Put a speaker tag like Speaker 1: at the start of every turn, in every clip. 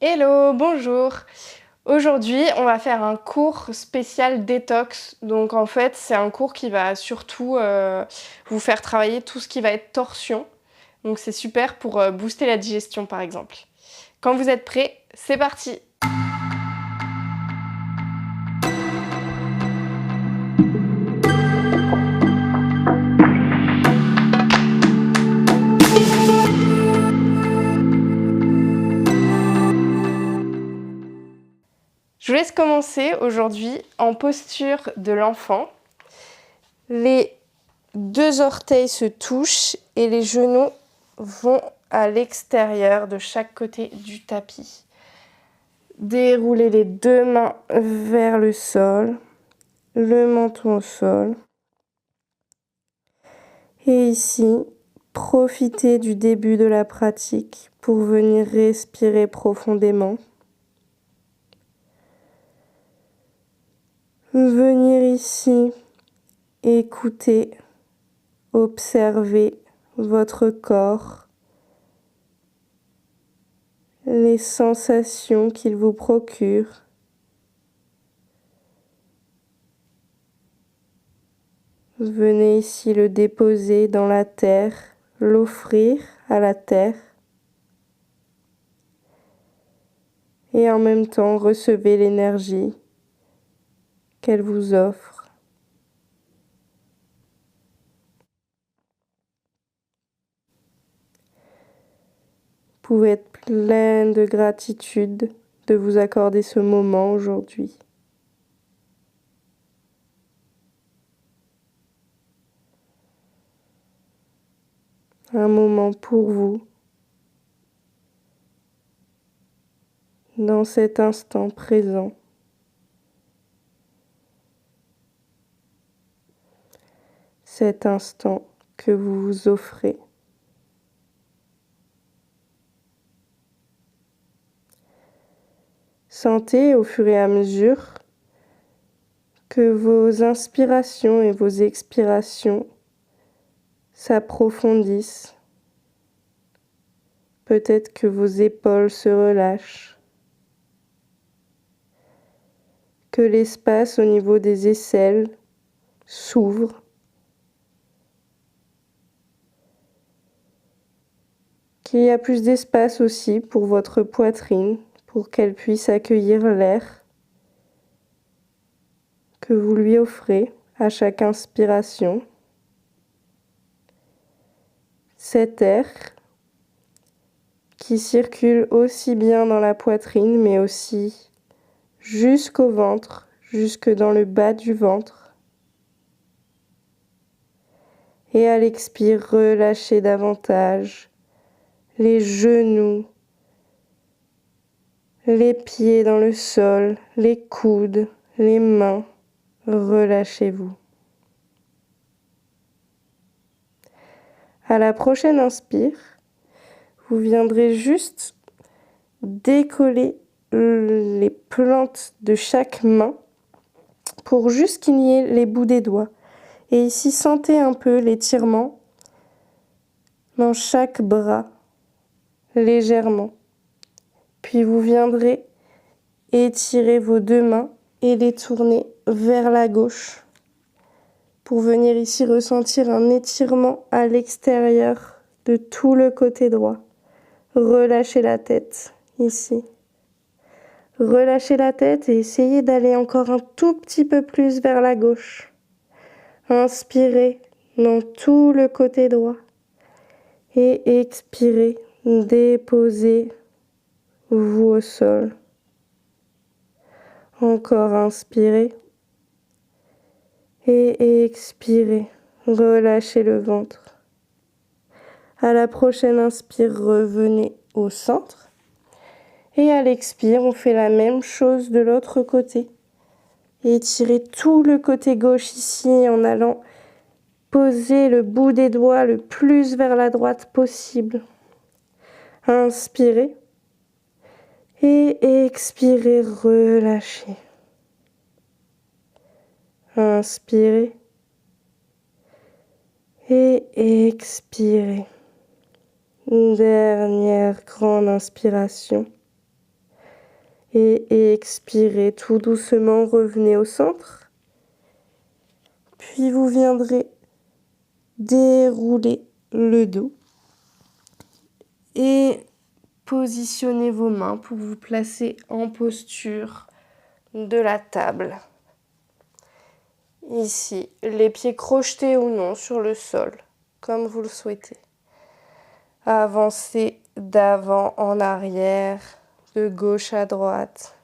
Speaker 1: Hello, bonjour. Aujourd'hui, on va faire un cours spécial détox. Donc en fait, c'est un cours qui va surtout vous faire travailler tout ce qui va être torsion. Donc c'est super pour booster la digestion par exemple. Quand vous êtes prêts, c'est parti. Je vous laisse commencer aujourd'hui en posture de l'enfant. Les deux orteils se touchent et les genoux vont à l'extérieur de chaque côté du tapis. Déroulez les deux mains vers le sol, le menton au sol. Et ici, profitez du début de la pratique pour venir respirer profondément. Venir ici, écouter, observer votre corps, les sensations qu'il vous procure. Venez ici le déposer dans la terre, l'offrir à la terre. Et en même temps, recevez l'énergie qu'elle vous offre. Vous pouvez être pleine de gratitude de vous accorder ce moment aujourd'hui. Un moment pour vous, dans cet instant présent. Cet instant que vous vous offrez. Sentez au fur et à mesure que vos inspirations et vos expirations s'approfondissent. Peut-être que vos épaules se relâchent, que l'espace au niveau des aisselles s'ouvre, qu'il y a plus d'espace aussi pour votre poitrine, pour qu'elle puisse accueillir l'air que vous lui offrez à chaque inspiration. Cet air qui circule aussi bien dans la poitrine, mais aussi jusqu'au ventre, jusque dans le bas du ventre. Et à l'expire, relâchez davantage les genoux, les pieds dans le sol, les coudes, les mains. Relâchez-vous. À la prochaine inspire, vous viendrez juste décoller les plantes de chaque main pour juste qu'il y ait les bouts des doigts. Et ici, sentez un peu l'étirement dans chaque bras, légèrement. Puis vous viendrez étirer vos deux mains et les tourner vers la gauche pour venir ici ressentir un étirement à l'extérieur de tout le côté droit. Relâchez la tête ici. Relâchez la tête et essayez d'aller encore un tout petit peu plus vers la gauche. Inspirez dans tout le côté droit et expirez, déposez-vous au sol. Encore inspirez et expirez, relâchez le ventre. À la prochaine inspire, revenez au centre. Et à l'expire, on fait la même chose de l'autre côté. Étirez tout le côté gauche ici en allant poser le bout des doigts le plus vers la droite possible. Inspirez et expirez, relâchez. Inspirez et expirez. Dernière grande inspiration. Et expirez tout doucement, revenez au centre. Puis vous viendrez dérouler le dos et positionnez vos mains pour vous placer en posture de la table. Ici, les pieds crochetés ou non sur le sol, comme vous le souhaitez. Avancez d'avant en arrière, de gauche à droite.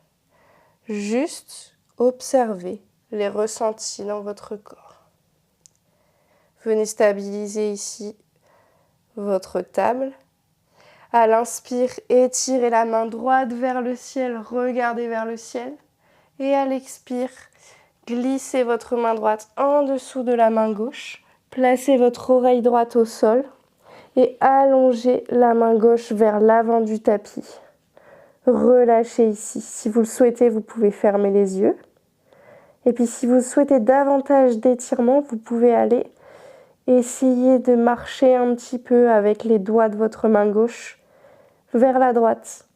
Speaker 1: Juste observez les ressentis dans votre corps. Venez stabiliser ici votre table. À l'inspire, étirez la main droite vers le ciel, regardez vers le ciel. Et à l'expire, glissez votre main droite en dessous de la main gauche. Placez votre oreille droite au sol et allongez la main gauche vers l'avant du tapis. Relâchez ici. Si vous le souhaitez, vous pouvez fermer les yeux. Et puis si vous souhaitez davantage d'étirement, vous pouvez aller essayer de marcher un petit peu avec les doigts de votre main gauche vers la droite,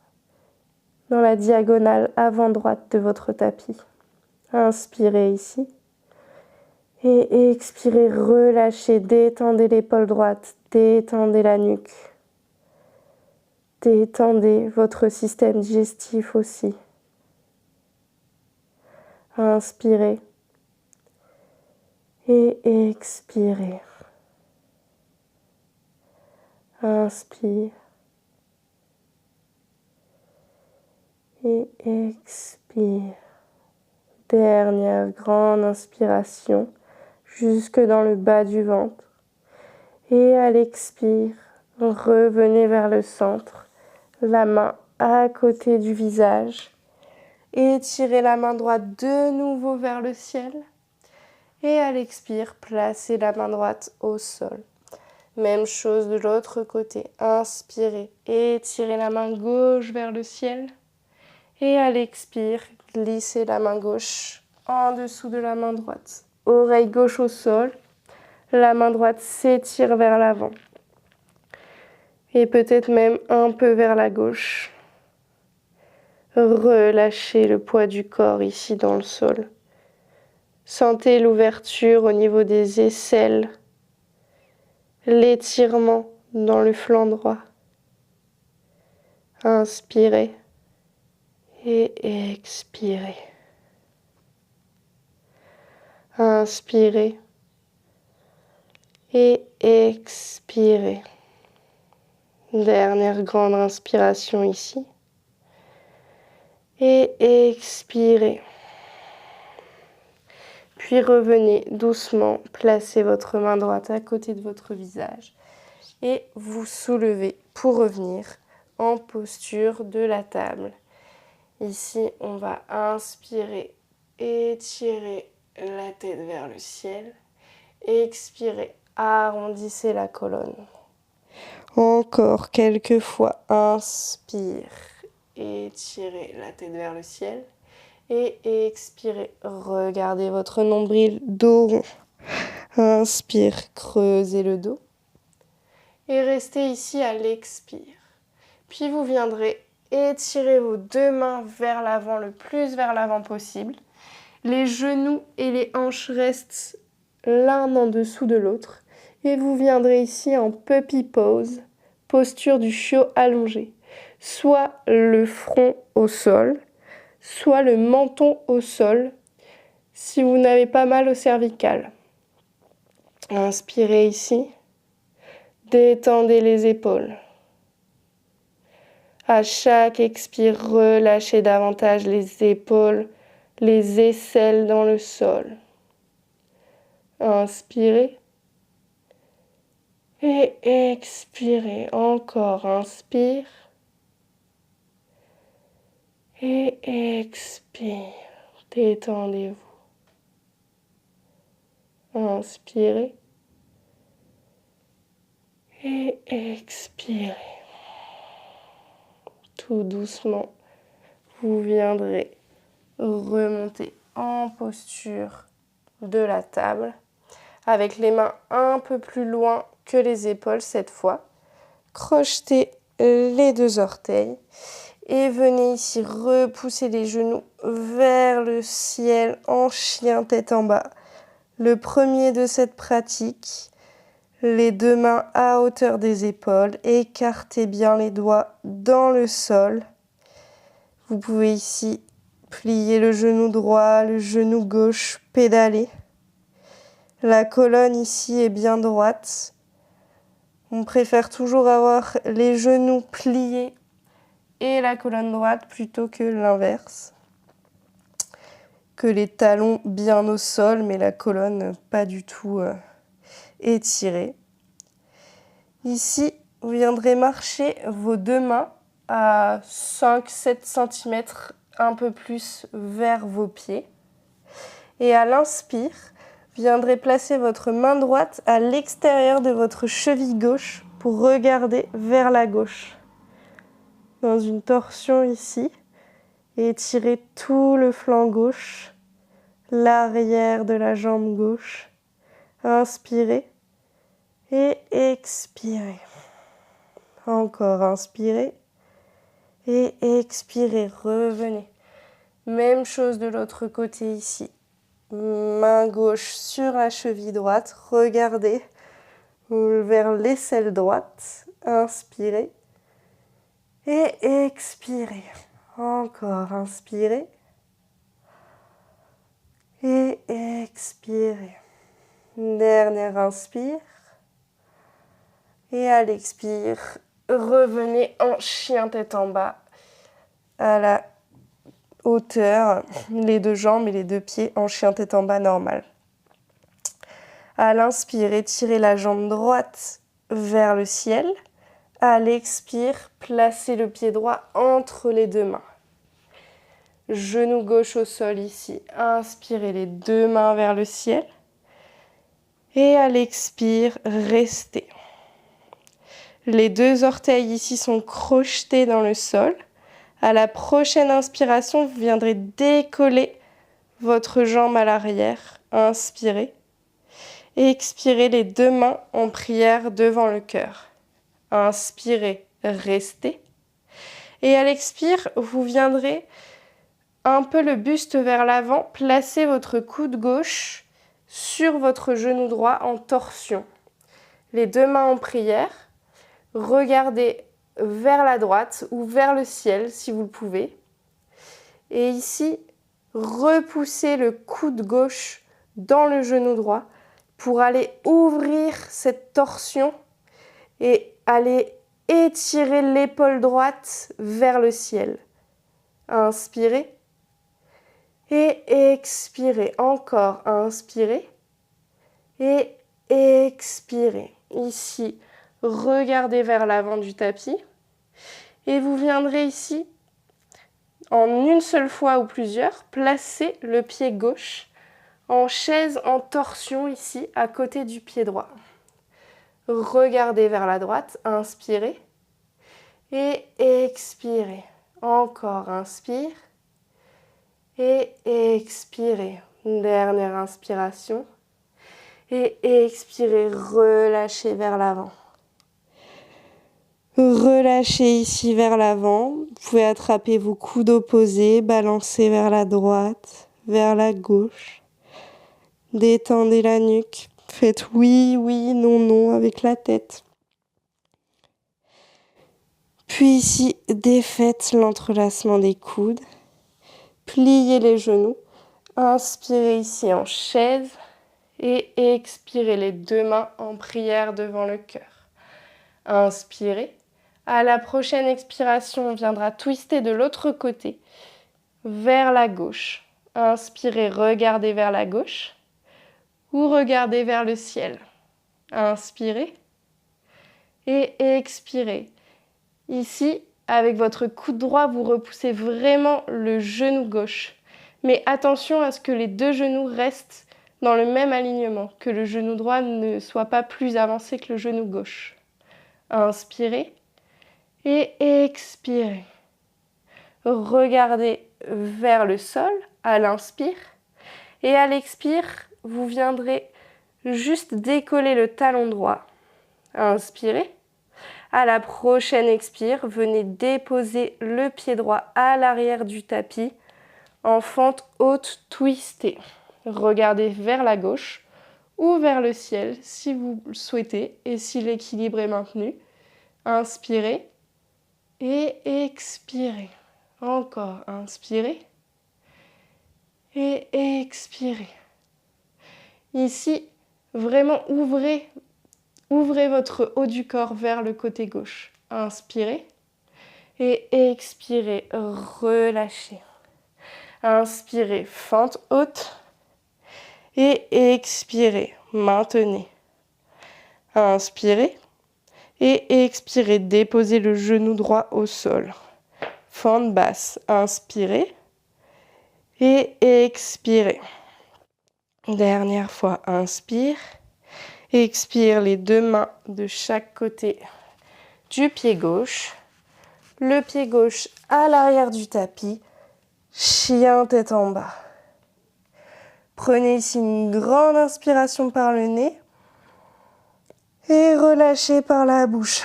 Speaker 1: dans la diagonale avant-droite de votre tapis. Inspirez ici. Et expirez, relâchez, détendez l'épaule droite, détendez la nuque. Détendez votre système digestif aussi. Inspirez et expirez. Inspire et expire. Dernière grande inspiration jusque dans le bas du ventre. Et à l'expire, revenez vers le centre, la main à côté du visage. Étirez la main droite de nouveau vers le ciel. Et à l'expire, placez la main droite au sol. Même chose de l'autre côté. Inspirez, étirez la main gauche vers le ciel. Et à l'expire, glissez la main gauche en dessous de la main droite. Oreille gauche au sol. La main droite s'étire vers l'avant. Et peut-être même un peu vers la gauche. Relâchez le poids du corps ici dans le sol. Sentez l'ouverture au niveau des aisselles. L'étirement dans le flanc droit. Inspirez et expirez. Inspirez et expirez. Dernière grande inspiration ici. Et expirez. Puis revenez doucement, placez votre main droite à côté de votre visage et vous soulevez pour revenir en posture de la table. Ici, on va inspirer, étirer la tête vers le ciel. Expirez, arrondissez la colonne. Encore quelques fois, inspire, étirez la tête vers le ciel. Et expirez, regardez votre nombril, dos rond. Inspire, creusez le dos. Et restez ici à l'expire. Puis vous viendrez étirer vos deux mains vers l'avant, le plus vers l'avant possible. Les genoux et les hanches restent l'un en dessous de l'autre. Et vous viendrez ici en puppy pose, posture du chiot allongé. Soit le front au sol, soit le menton au sol, si vous n'avez pas mal au cervical. Inspirez ici, détendez les épaules. À chaque expire, relâchez davantage les épaules, les aisselles dans le sol. Inspirez et expirez. Encore, inspire et expire. Détendez-vous. Inspirez et expirez. Tout doucement, vous viendrez remonter en posture de la table avec les mains un peu plus loin que les épaules cette fois. Crochetez les deux orteils Et venez ici repousser les genoux vers le ciel en chien tête en bas. Le premier de cette pratique, les deux mains à hauteur des épaules, écartez bien les doigts dans le sol. Vous pouvez ici plier le genou droit, le genou gauche, pédaler. La colonne ici est bien droite. On préfère toujours avoir les genoux pliés et la colonne droite plutôt que l'inverse. Que les talons bien au sol, mais la colonne pas du tout étirée. Ici, vous viendrez marcher vos deux mains à 5-7 cm, un peu plus vers vos pieds. Et à l'inspire, vous viendrez placer votre main droite à l'extérieur de votre cheville gauche pour regarder vers la gauche. Dans une torsion ici. Et étirez tout le flanc gauche, l'arrière de la jambe gauche. Inspirez et expirez. Encore inspirez et expirez. Revenez. Même chose de l'autre côté ici. Main gauche sur la cheville droite. Regardez vers l'aisselle droite. Inspirez et expirez. Encore inspirez et expirez. Dernière inspire. Et à l'expire, revenez en chien tête en bas à la hauteur, les deux jambes et les deux pieds en chien tête en bas normal. À l'inspire, étirez la jambe droite vers le ciel. À l'expire, placez le pied droit entre les deux mains. Genou gauche au sol ici. Inspirez les deux mains vers le ciel. Et à l'expire, restez. Les deux orteils ici sont crochetés dans le sol. À la prochaine inspiration, vous viendrez décoller votre jambe à l'arrière. Inspirez. Et expirez les deux mains en prière devant le cœur. Inspirez, restez. Et à l'expire, vous viendrez un peu le buste vers l'avant, placez votre coude gauche sur votre genou droit en torsion. Les deux mains en prière, regardez vers la droite ou vers le ciel si vous le pouvez. Et ici, repoussez le coude gauche dans le genou droit pour aller ouvrir cette torsion et aller étirer l'épaule droite vers le ciel. Inspirez. Et expirez. Encore. Inspirez. Et expirez. Ici, regardez vers l'avant du tapis. Et vous viendrez ici, en une seule fois ou plusieurs, placer le pied gauche en chaise en torsion ici, à côté du pied droit. Regardez vers la droite, inspirez et expirez. Encore, inspire et expirez. Dernière inspiration et expirez, relâchez vers l'avant. Relâchez ici vers l'avant. Vous pouvez attraper vos coudes opposés, balancer vers la droite, vers la gauche. Détendez la nuque. Faites oui, oui, non, non avec la tête. Puis ici, défaites l'entrelacement des coudes. Pliez les genoux. Inspirez ici en chaise et expirez les deux mains en prière devant le cœur. Inspirez. À la prochaine expiration, on viendra twister de l'autre côté vers la gauche. Inspirez, regardez vers la gauche. Ou regardez vers le ciel. Inspirez et expirez. Ici, avec votre coude droit, vous repoussez vraiment le genou gauche. Mais attention à ce que les deux genoux restent dans le même alignement, que le genou droit ne soit pas plus avancé que le genou gauche. Inspirez et expirez. Regardez vers le sol à l'inspire et à l'expire, vous viendrez juste décoller le talon droit. Inspirez. À la prochaine expire, venez déposer le pied droit à l'arrière du tapis en fente haute twistée. Regardez vers la gauche ou vers le ciel si vous le souhaitez et si l'équilibre est maintenu. Inspirez et expirez. Encore, inspirez et expirez. Ici, vraiment ouvrez votre haut du corps vers le côté gauche. Inspirez et expirez, relâchez. Inspirez, fente haute et expirez, maintenez. Inspirez et expirez, déposez le genou droit au sol. Fente basse, inspirez et expirez. Dernière fois, inspire. Expire les deux mains de chaque côté du pied gauche. Le pied gauche à l'arrière du tapis. Chien tête en bas. Prenez ici une grande inspiration par le nez et relâchez par la bouche.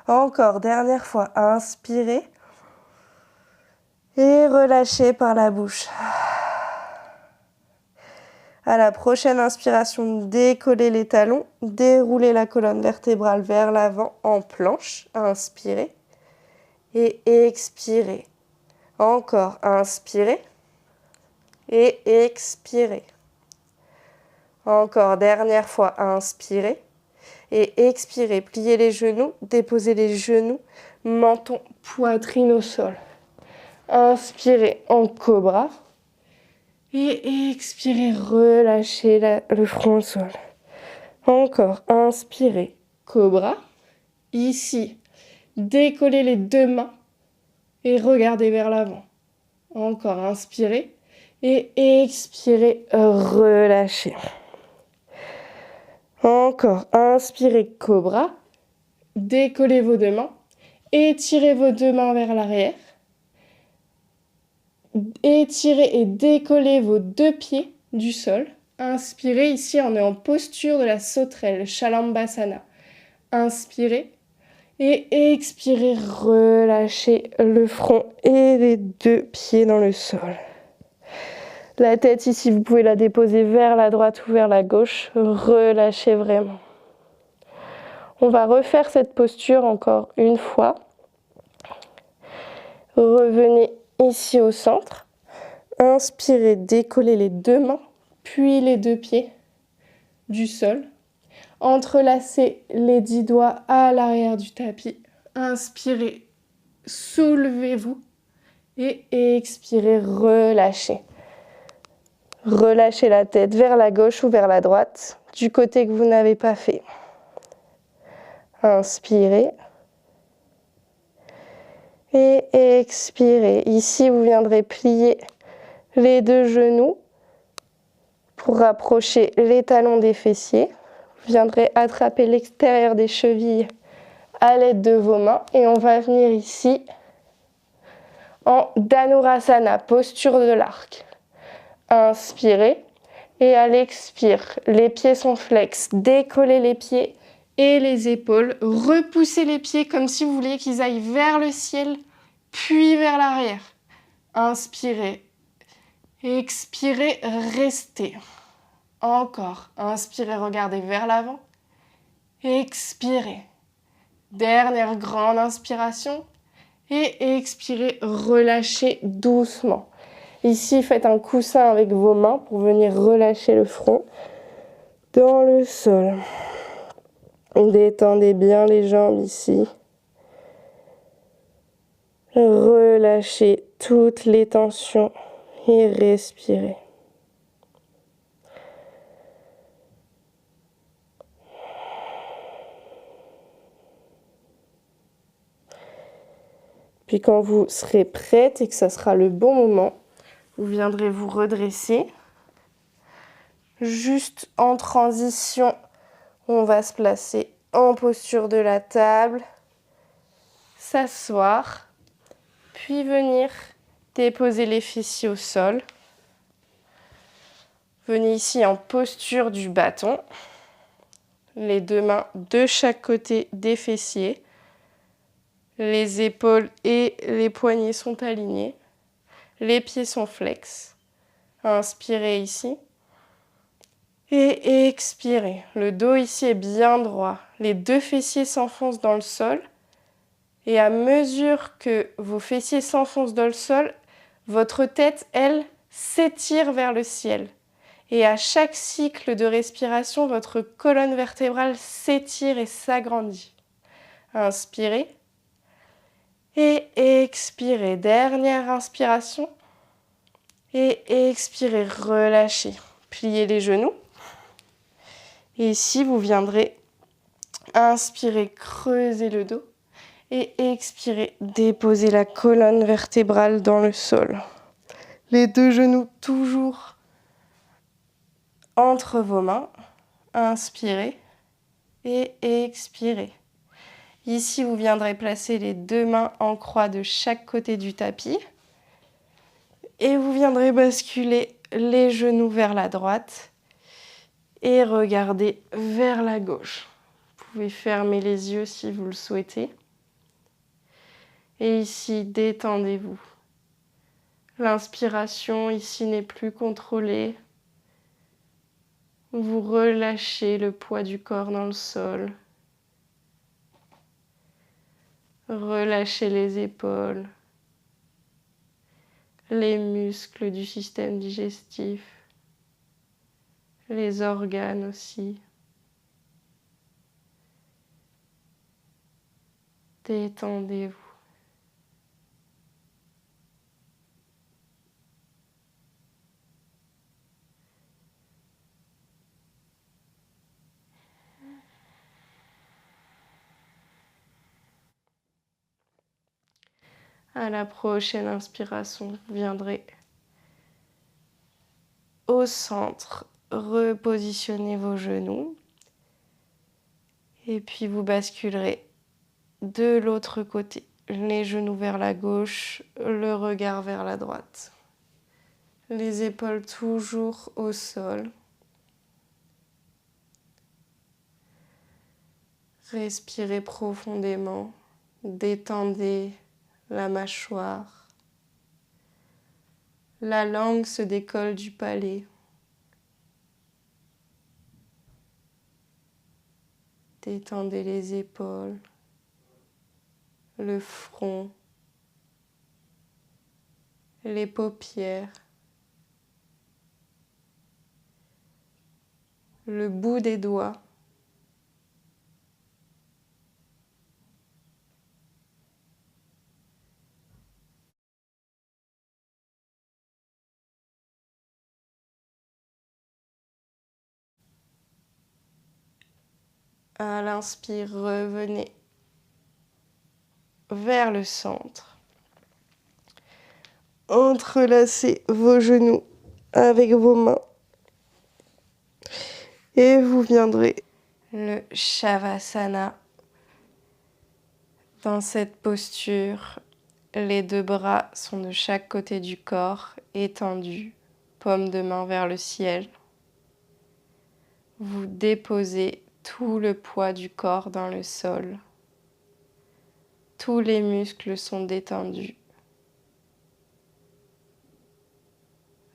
Speaker 1: Encore, dernière fois, inspirez et relâchez par la bouche. À la prochaine inspiration, décollez les talons, déroulez la colonne vertébrale vers l'avant en planche. Inspirez et expirez. Encore, inspirez et expirez. Encore, dernière fois, inspirez et expirez. Pliez les genoux, déposez les genoux, menton, poitrine au sol. Inspirez en cobra. Et expirez, relâchez le front au sol. Encore, inspirez, cobra. Ici, décollez les deux mains et regardez vers l'avant. Encore, inspirez et expirez, relâchez. Encore, inspirez, cobra. Décollez vos deux mains. Étirez vos deux mains vers l'arrière. Étirez et décollez vos deux pieds du sol. Inspirez, ici on est en posture de la sauterelle, Shalambhasana. Inspirez et expirez, relâchez le front et les deux pieds dans le sol. La tête ici, vous pouvez la déposer vers la droite ou vers la gauche. Relâchez vraiment. On va refaire cette posture encore une fois. Revenez ici au centre. Inspirez, décollez les deux mains, puis les deux pieds du sol. Entrelacez les 10 doigts à l'arrière du tapis. Inspirez, soulevez-vous et expirez, relâchez. Relâchez la tête vers la gauche ou vers la droite, du côté que vous n'avez pas fait. Inspirez. Et expirez. Ici, vous viendrez plier les deux genoux pour rapprocher les talons des fessiers. Vous viendrez attraper l'extérieur des chevilles à l'aide de vos mains. Et on va venir ici en Dhanurasana, posture de l'arc. Inspirez. Et à l'expire, les pieds sont flex. Décollez les pieds et les épaules. Repoussez les pieds comme si vous vouliez qu'ils aillent vers le ciel, puis vers l'arrière. Inspirez. Expirez, restez. Encore. Inspirez, regardez vers l'avant. Expirez. Dernière grande inspiration. Et expirez, relâchez doucement. Ici, faites un coussin avec vos mains pour venir relâcher le front dans le sol. Détendez bien les jambes ici. Relâchez toutes les tensions et respirez. Puis quand vous serez prête et que ça sera le bon moment, vous viendrez vous redresser. Juste en transition, on va se placer en posture de la table, s'asseoir, puis venir déposer les fessiers au sol. Venez ici en posture du bâton. les deux mains de chaque côté des fessiers. Les épaules et les poignets sont alignés. Les pieds sont flex. Inspirez ici. Et expirez. Le dos ici est bien droit. Les deux fessiers s'enfoncent dans le sol. Et à mesure que vos fessiers s'enfoncent dans le sol, votre tête, elle, s'étire vers le ciel. Et à chaque cycle de respiration, votre colonne vertébrale s'étire et s'agrandit. Inspirez. Et expirez. Dernière inspiration. Et expirez. Relâchez. Pliez les genoux. Et ici, vous viendrez inspirer, creuser le dos. Et expirez, déposez la colonne vertébrale dans le sol. Les deux genoux toujours entre vos mains. Inspirez et expirez. Ici, vous viendrez placer les deux mains en croix de chaque côté du tapis. Et vous viendrez basculer les genoux vers la droite et regarder vers la gauche. Vous pouvez fermer les yeux si vous le souhaitez. Et ici, détendez-vous. L'inspiration ici n'est plus contrôlée. Vous relâchez le poids du corps dans le sol. Relâchez les épaules, les muscles du système digestif, les organes aussi. Détendez-vous. À la prochaine inspiration, vous viendrez au centre, repositionnez vos genoux et puis vous basculerez de l'autre côté, les genoux vers la gauche, le regard vers la droite. Les épaules toujours au sol. Respirez profondément, détendez la mâchoire. La langue se décolle du palais. Détendez les épaules, le front, les paupières, le bout des doigts. À l'inspire, revenez vers le centre. Entrelacez vos genoux avec vos mains. Et vous viendrez le Shavasana. Dans cette posture, les deux bras sont de chaque côté du corps, étendus, paume de main vers le ciel. Vous déposez tout le poids du corps dans le sol. Tous les muscles sont détendus.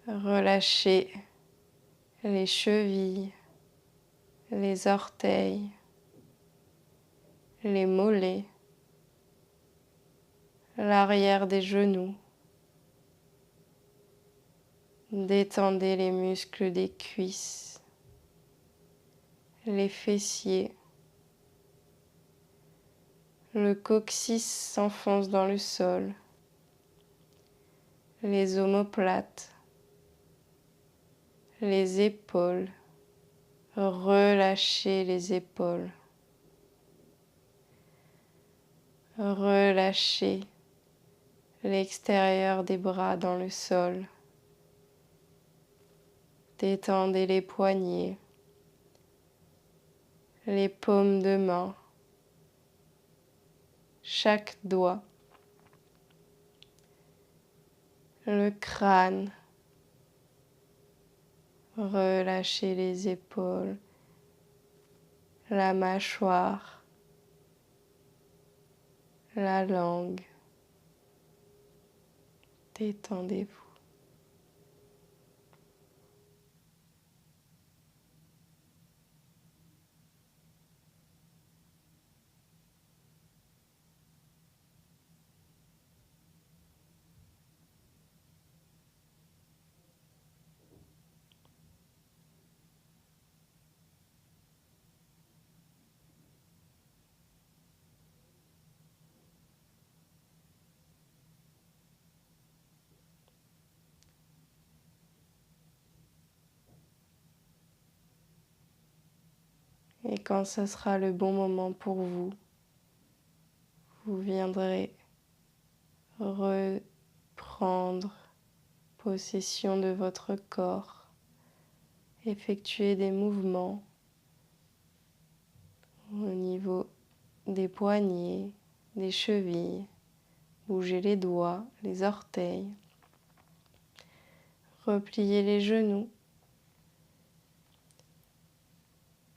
Speaker 1: Relâchez les chevilles, les orteils, les mollets, l'arrière des genoux. Détendez les muscles des cuisses, les fessiers. Le coccyx s'enfonce dans le sol, les omoplates, les épaules. Relâchez les épaules. Relâchez l'extérieur des bras dans le sol. Détendez les poignets, les paumes de main, chaque doigt, le crâne. Relâchez les épaules, la mâchoire, la langue. Détendez-vous. Et quand ce sera le bon moment pour vous, vous viendrez reprendre possession de votre corps, effectuer des mouvements au niveau des poignets, des chevilles, bouger les doigts, les orteils, replier les genoux,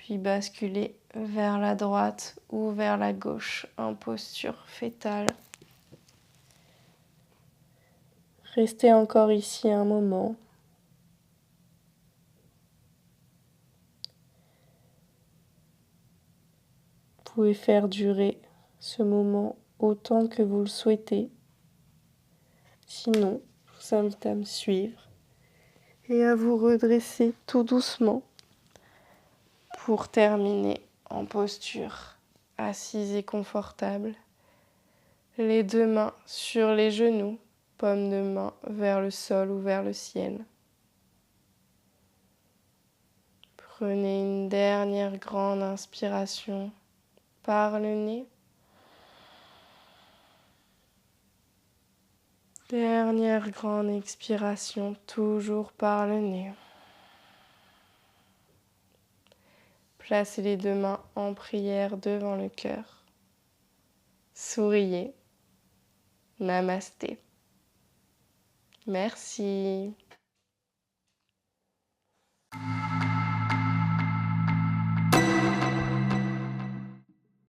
Speaker 1: puis basculer vers la droite ou vers la gauche en posture fétale. Restez encore ici un moment. Vous pouvez faire durer ce moment autant que vous le souhaitez. Sinon, je vous invite à me suivre et à vous redresser tout doucement pour terminer en posture assise et confortable. Les deux mains sur les genoux, paume de main vers le sol ou vers le ciel. Prenez une dernière grande inspiration par le nez. Dernière grande expiration, toujours par le nez. Placez les deux mains en prière devant le cœur. Souriez. Namasté. Merci.